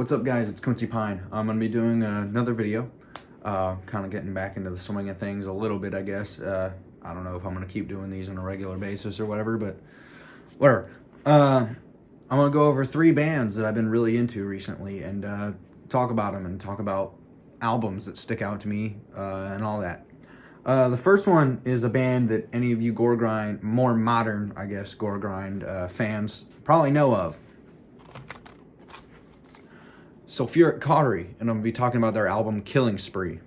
What's up, guys? It's Quincy Pine. I'm going to be doing another video, kind of getting back into the swing of things a little bit, I guess. I don't know if I'm going to keep doing these on a regular basis or whatever, but whatever. I'm going to go over 3 bands that I've been really into recently and talk about them and talk about albums that stick out to me and all that. The first one is a band that any of you gore grind, more modern, I guess, gore grind fans probably know of. Sulphuric Cautery, and I'm going to be talking about their album Killing Spree.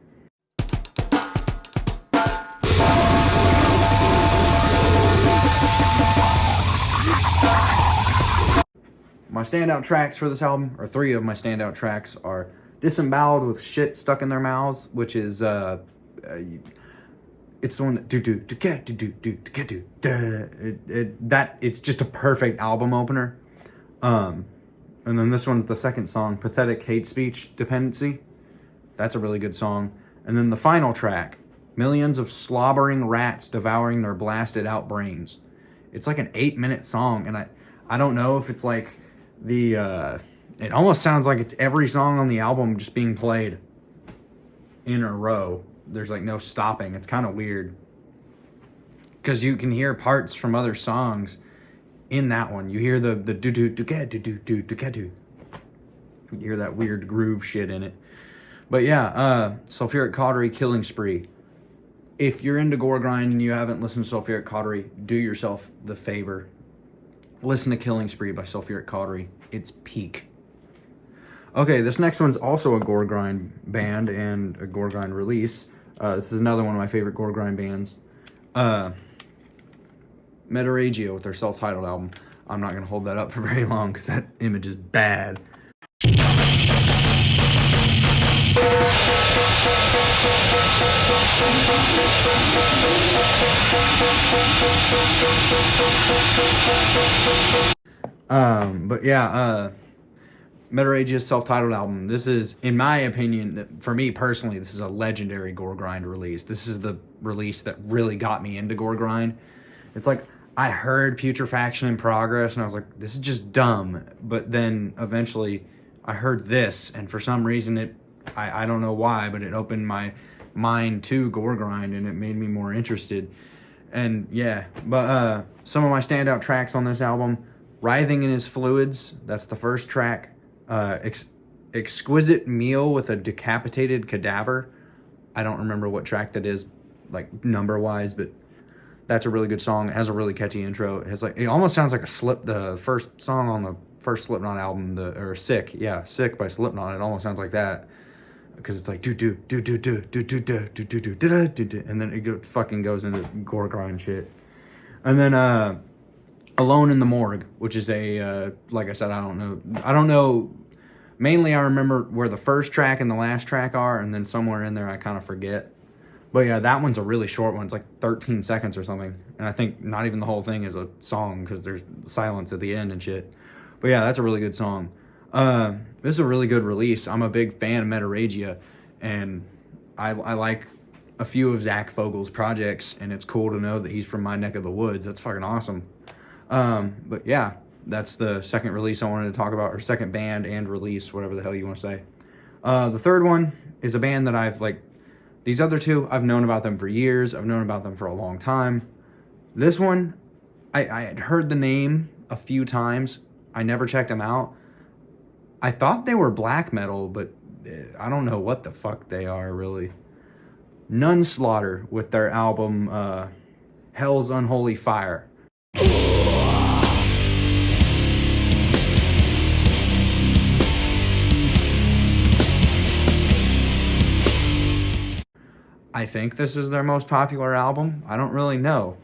My standout tracks for this album, or 3 of my standout tracks, are Disemboweled with Shit Stuck in Their Mouths, which is it's the one that it's just a perfect album opener. And then this one's the second song, Pathetic Hate Speech Dependency. That's a really good song. And then the final track, Millions of Slobbering Rats Devouring Their Blasted Out Brains. It's like an 8-minute song, and I don't know if it's like the it almost sounds like it's every song on the album just being played in a row. There's like no stopping. It's kind of weird, because you can hear parts from other songs in that one. You hear the do do do do do do do do. You hear that weird groove shit in it. But yeah, Sulphuric Cautery, Killing Spree. If you're into gore grind and you haven't listened to Sulphuric Cautery, do yourself the favor. Listen to Killing Spree by Sulphuric Cautery. It's peak. Okay, this next one's also a gore grind band and a gore grind release. This is another one of my favorite gore grind bands. Metarhagia with their self-titled album. I'm not going to hold that up for very long because that image is bad. But yeah, Metarhagia's self-titled album. This is, in my opinion, for me personally, this is a legendary gore grind release. This is the release that really got me into gore grind. It's like, I heard Putrefaction in Progress, and I was like, this is just dumb. But then eventually I heard this, and for some reason I don't know why, but it opened my mind to gore grind, and it made me more interested. And yeah, but some of my standout tracks on this album, Writhing in His Fluids, that's the first track. Exquisite Meal with a Decapitated Cadaver. I don't remember what track that is, like number-wise, but that's a really good song. It has a really catchy intro. It has like, it almost sounds like the first song on the first Slipknot album, Sick. Yeah, Sick by Slipknot. It almost sounds like that, because it's like do do do do do do do do do do do do do, and then it fucking goes into gore grind shit. And then Alone in the Morgue, which is a like I said, I don't know. Mainly, I remember where the first track and the last track are, and then somewhere in there I kind of forget. But yeah, that one's a really short one. It's like 13 seconds or something. And I think not even the whole thing is a song, because there's silence at the end and shit. But yeah, that's a really good song. This is a really good release. I'm a big fan of Metarhagia, and I like a few of Zach Fogel's projects, and it's cool to know that he's from my neck of the woods. That's fucking awesome. But yeah, that's the second release I wanted to talk about, or second band and release, whatever the hell you want to say. The third one is a band that I've like. These other 2, I've known about them for years. I've known about them for a long time. This one, I had heard the name a few times. I never checked them out. I thought they were black metal, but I don't know what the fuck they are, really. Nunslaughter with their album, Hell's Unholy Fire. I think this is their most popular album. I don't really know,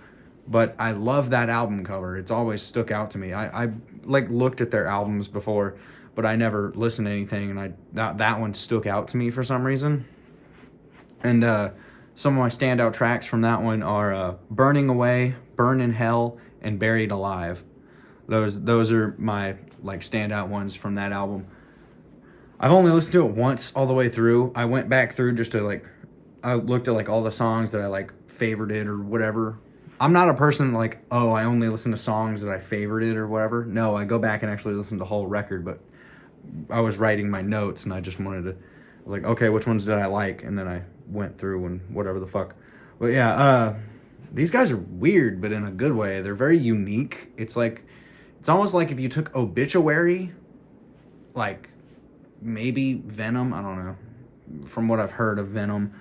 but I love that album cover. It's always stuck out to me. I like looked at their albums before, but I never listened to anything, and that one stuck out to me for some reason. And some of my standout tracks from that one are Burning Away, Burn in Hell, and Buried Alive. Those are my like standout ones from that album. I've only listened to it once all the way through. I went back through just to I looked at like all the songs that I like favorited or whatever. I'm not a person like, oh, I only listen to songs that I favorited or whatever. No, I go back and actually listen to the whole record. But I was writing my notes and I just wanted to, I was like, okay, which ones did I like? And then I went through and whatever the fuck. But yeah, these guys are weird, but in a good way. They're very unique. It's almost like if you took Obituary, like maybe Venom, I don't know, from what I've heard of Venom.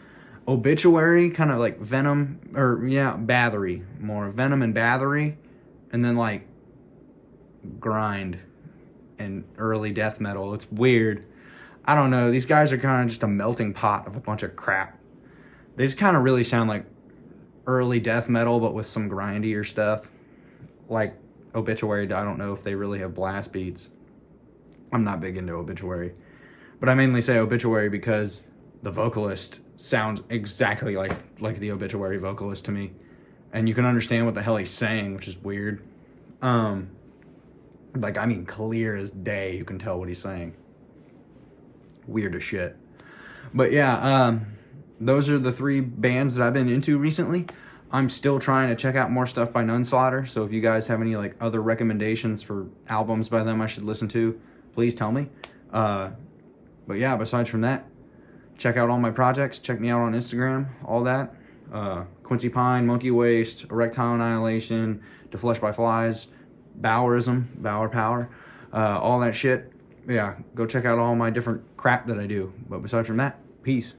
Obituary, kind of like Venom, or yeah, Bathory, more Venom and Bathory, and then like grind and early death metal. It's weird. I don't know. These guys are kind of just a melting pot of a bunch of crap. They just kind of really sound like early death metal, but with some grindier stuff. Like Obituary, I don't know if they really have blast beats. I'm not big into Obituary. But I mainly say Obituary because the vocalist sounds exactly like the Obituary vocalist to me. And you can understand what the hell he's saying, which is weird. Like, I mean, clear as day, you can tell what he's saying. Weird as shit. But yeah, those are the 3 bands that I've been into recently. I'm still trying to check out more stuff by Nunslaughter, so if you guys have any like other recommendations for albums by them I should listen to, please tell me. But yeah, besides from that, check out all my projects. Check me out on Instagram, all that. Quincy Pine, Monkey Waste, Erectile Annihilation, To Flesh by Flies, Bowerism, Bower Power, all that shit. Yeah, go check out all my different crap that I do. But besides from that, peace.